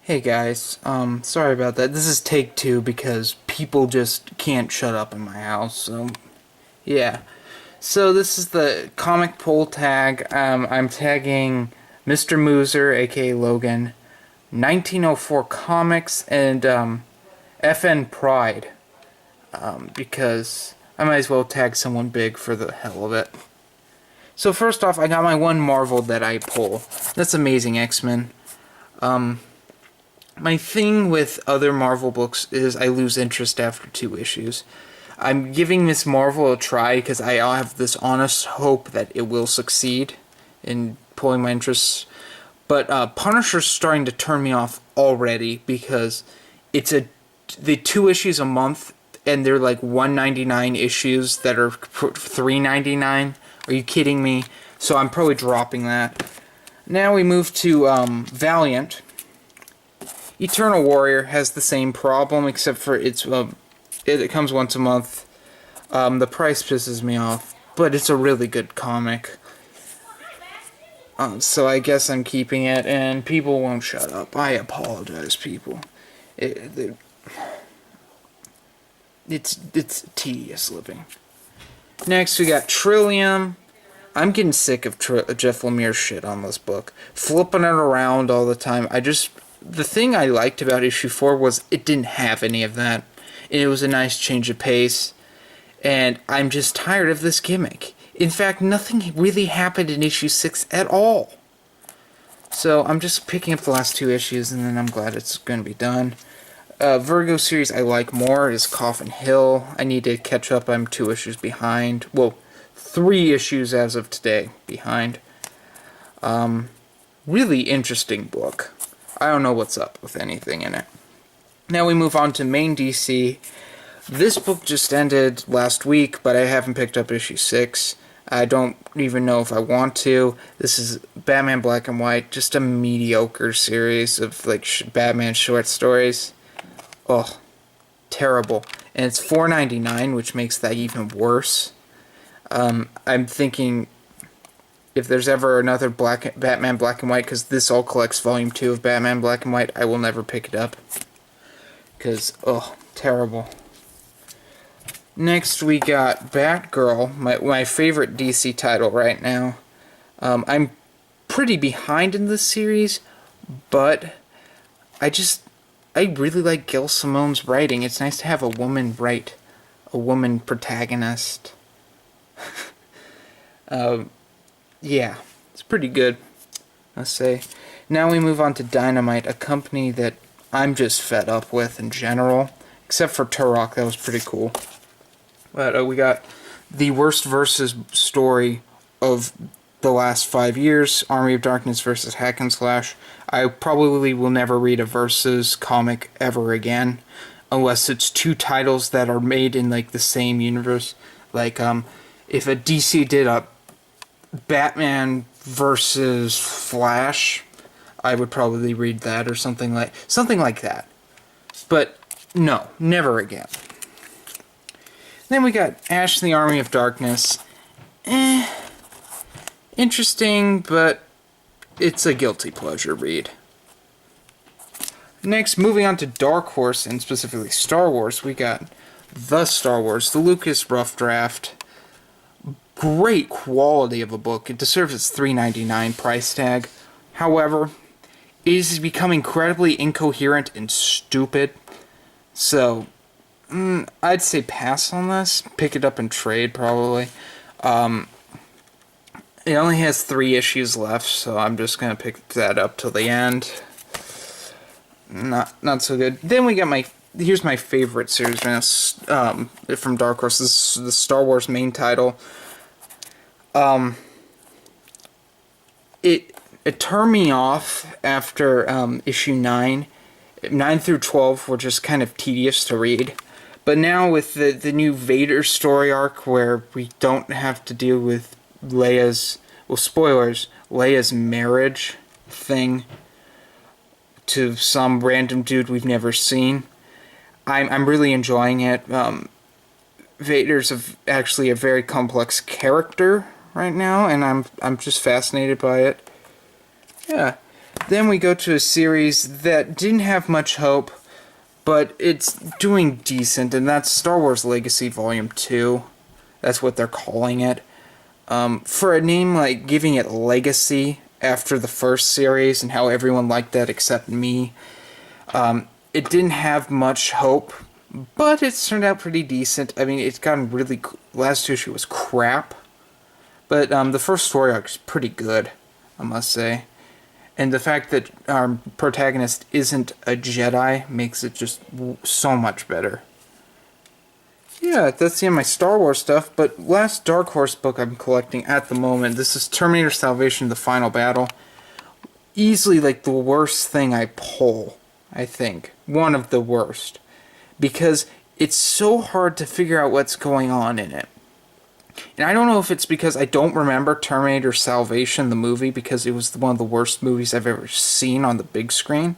Hey guys, sorry about that. This is take two because people just can't shut up in my house, so yeah. So this is the comic poll tag. I'm tagging Mr. Mooser, aka Logan, 1904 Comics, and FN Pride, because I might as well tag someone big for the hell of it. So first off, I got my one Marvel that I pull. That's Amazing X-Men. My thing with other Marvel books is I lose interest after 2 issues. I'm giving Miss Marvel a try because I have this honest hope that it will succeed in pulling my interest. But Punisher's starting to turn me off already because the 2 issues a month and they're like $1.99 issues that are $3.99. Are you kidding me? So I'm probably dropping that. Now we move to Valiant. Eternal Warrior has the same problem, except for it comes once a month. The price pisses me off, but it's a really good comic. So I guess I'm keeping it, and people won't shut up. I apologize, people. It's tedious living. Next, we got Trillium. I'm getting sick of Jeff Lemire's shit on this book. Flipping it around all the time. The thing I liked about issue 4 was it didn't have any of that. It was a nice change of pace. And I'm just tired of this gimmick. In fact, nothing really happened in issue 6 at all. So I'm just picking up the last 2 issues and then I'm glad it's going to be done. Virgo series I like more is Coffin Hill. I need to catch up. I'm 2 issues behind. Well, 3 issues as of today behind. Really interesting book. I don't know what's up with anything in it. Now we move on to main DC. This book just ended last week, but I haven't picked up issue 6. I don't even know if I want to. This is Batman Black and White, just a mediocre series of like Batman short stories. Oh, terrible. And it's $4.99, which makes that even worse. I'm thinking if there's ever another Batman Black and White, because this all collects Volume 2 of Batman Black and White, I will never pick it up. Because, oh, terrible. Next, we got Batgirl, my favorite DC title right now. I'm pretty behind in this series, but I really like Gail Simone's writing. It's nice to have a woman write, a woman protagonist. Yeah, it's pretty good, let's say. Now we move on to Dynamite, a company that I'm just fed up with in general. Except for Turok, that was pretty cool. But we got the worst versus story of the last 5 years, Army of Darkness versus Hack and Slash. I probably will never read a versus comic ever again, unless it's 2 titles that are made in like the same universe. Like if a DC did a Batman versus Flash, I would probably read that or something like that. But no, never again. Then we got Ash and the Army of Darkness. Interesting, but it's a guilty pleasure read. Next, moving on to Dark Horse, and specifically Star Wars, we got The Star Wars, the Lucas Rough Draft. Great quality of a book. It deserves its $3.99 price tag. However, it has become incredibly incoherent and stupid. So, I'd say pass on this. Pick it up and trade, probably. It only has 3 issues left, so I'm just gonna pick that up till the end. Not so good. Then we got here's my favorite series from Dark Horse. This is the Star Wars main title. It turned me off after issue 9. 9 through 12 were just kind of tedious to read. But now with the new Vader story arc, where we don't have to deal with Leia's, well, spoilers, Leia's marriage thing to some random dude we've never seen, I'm really enjoying it. Vader's actually a very complex character right now, and I'm just fascinated by it. Yeah. Then we go to a series that didn't have much hope, but it's doing decent, and that's Star Wars Legacy Volume 2. That's what they're calling it. For a name like giving it Legacy after the first series and how everyone liked that except me, it didn't have much hope, but it's turned out pretty decent. I mean, it's gotten really... Last issue was crap, but the first story arc is pretty good, I must say. And the fact that our protagonist isn't a Jedi makes it just so much better. Yeah, that's the end of my Star Wars stuff, but last Dark Horse book I'm collecting at the moment, this is Terminator Salvation, The Final Battle. Easily, like, the worst thing I pull, I think. One of the worst. Because it's so hard to figure out what's going on in it. And I don't know if it's because I don't remember Terminator Salvation, the movie, because it was one of the worst movies I've ever seen on the big screen,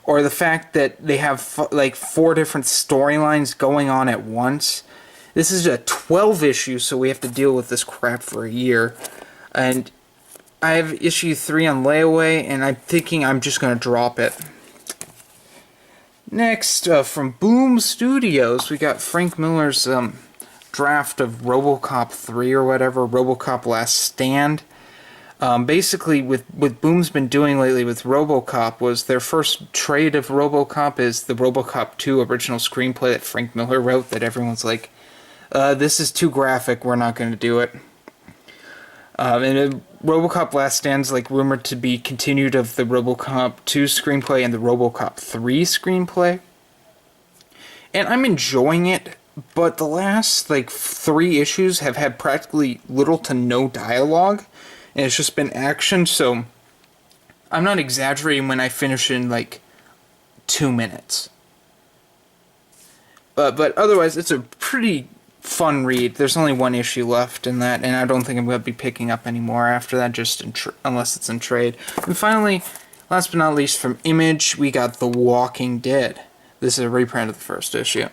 or the fact that they have like 4 different storylines going on at once. This is a 12 issue, so we have to deal with this crap for a year. And I have issue 3 on layaway, and I'm thinking I'm just going to drop it. Next, from Boom Studios, we got Frank Miller's draft of RoboCop 3 or whatever, RoboCop Last Stand. Basically, what Boom's been doing lately with RoboCop was their first trade of RoboCop is the RoboCop 2 original screenplay that Frank Miller wrote that everyone's like, this is too graphic, we're not going to do it. And RoboCop Last Stand's like rumored to be continued of the RoboCop 2 screenplay and the RoboCop 3 screenplay. And I'm enjoying it, but the last like 3 issues have had practically little to no dialogue, and it's just been action, so I'm not exaggerating when I finish in like 2 minutes. But otherwise, it's a pretty fun read. There's only 1 issue left in that, and I don't think I'm going to be picking up any more after that, just unless it's in trade. And finally, last but not least, from Image, we got The Walking Dead. This is a reprint of the first issue.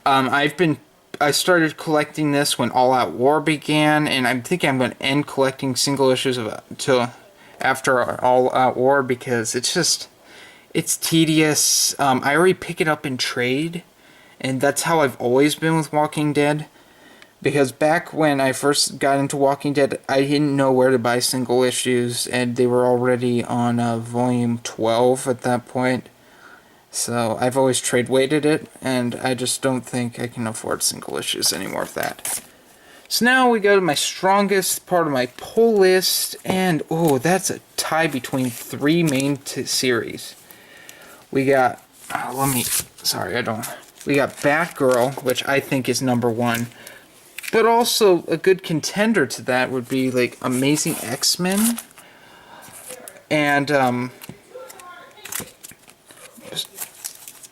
I started collecting this when All Out War began, and I'm thinking I'm going to end collecting single issues of it till after All Out War, because it's tedious. I already pick it up in trade, and that's how I've always been with Walking Dead. Because back when I first got into Walking Dead, I didn't know where to buy single issues, and they were already on volume 12 at that point. So I've always trade-weighted it, and I just don't think I can afford single issues anymore of that. So now we go to my strongest part of my pull list, and oh, that's a tie between 3 main series. We got, we got Batgirl, which I think is number 1. But also, a good contender to that would be, like, Amazing X-Men. And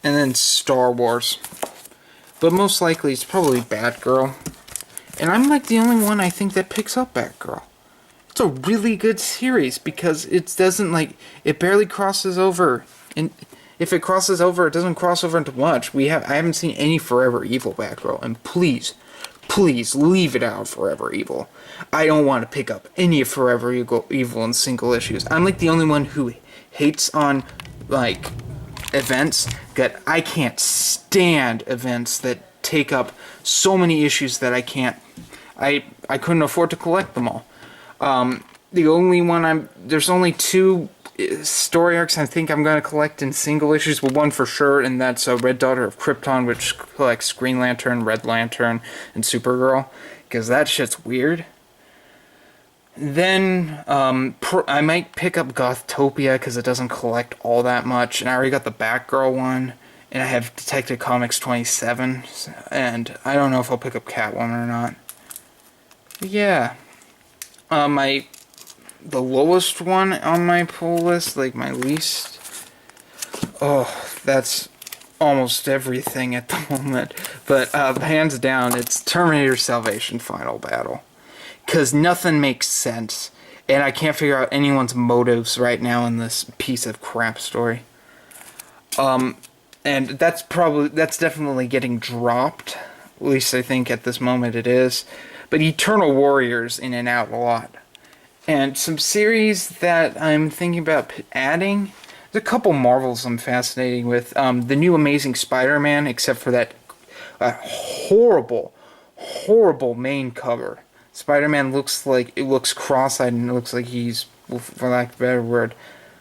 then Star Wars. But most likely, it's probably Batgirl. And I'm, like, the only one I think that picks up Batgirl. It's a really good series, because it doesn't, like, it barely crosses over. And if it crosses over, it doesn't cross over into much. I haven't seen any Forever Evil Batgirl, and please leave it out, Forever Evil. I don't want to pick up any of Forever Evil in single issues. I'm like the only one who hates on like events that I can't stand events that take up so many issues that I couldn't afford to collect them all. There's only 2 story arcs I think I'm going to collect in single issues, well, one for sure, and that's Red Daughter of Krypton, which collects Green Lantern, Red Lantern, and Supergirl, because that shit's weird. Then I might pick up Gothtopia, because it doesn't collect all that much, and I already got the Batgirl one, and I have Detective Comics 27, and I don't know if I'll pick up Catwoman or not. But yeah. The lowest one on my pull list, like my least, that's almost everything at the moment, but hands down, it's Terminator Salvation Final Battle, because nothing makes sense, and I can't figure out anyone's motives right now in this piece of crap story. And that's definitely getting dropped, at least I think at this moment it is, but Eternal Warrior's in and out a lot. And some series that I'm thinking about adding. There's a couple Marvels I'm fascinating with. The new Amazing Spider-Man, except for that horrible, horrible main cover. Spider-Man looks cross-eyed and it looks like he's, for lack of a better word,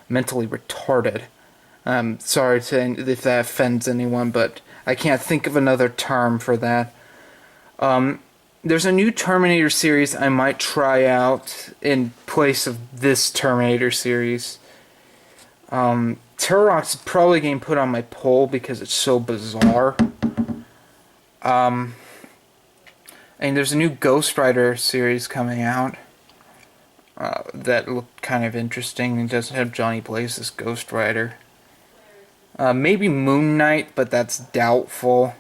mentally retarded. Sorry if that offends anyone, but I can't think of another term for that. There's a new Terminator series I might try out in place of this Terminator series. Turok's probably getting put on my poll because it's so bizarre. And there's a new Ghost Rider series coming out that looked kind of interesting. It doesn't have Johnny Blaze as Ghost Rider. Maybe Moon Knight, but that's doubtful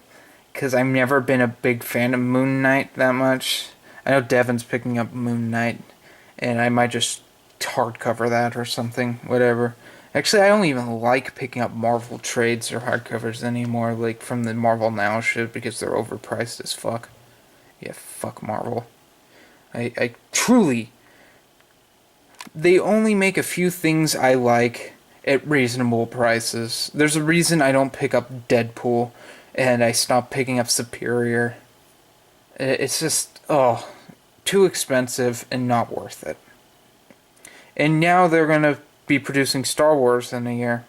because I've never been a big fan of Moon Knight that much. I know Devin's picking up Moon Knight, and I might just hardcover that or something, whatever. Actually, I don't even like picking up Marvel trades or hardcovers anymore, like from the Marvel Now shit, because they're overpriced as fuck. Yeah, fuck Marvel. I truly... They only make a few things I like at reasonable prices. There's a reason I don't pick up Deadpool, and I stopped picking up Superior. It's just, too expensive and not worth it. And now they're gonna be producing Star Wars in a year.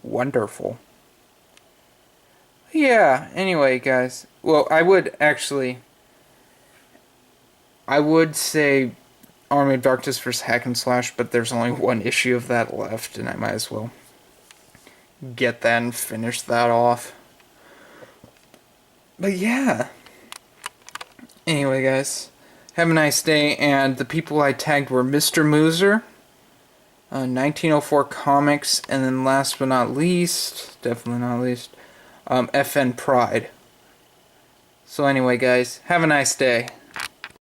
Wonderful. Yeah, anyway, guys. Well, I would say Army of Darkness vs. Hack and Slash, but there's only one issue of that left, and I might as well get that and finish that off. But yeah. Anyway, guys, have a nice day, and the people I tagged were Mr. Mooser, 1904 Comics, and then last but not least, definitely not least, FN Pride. So anyway, guys, have a nice day.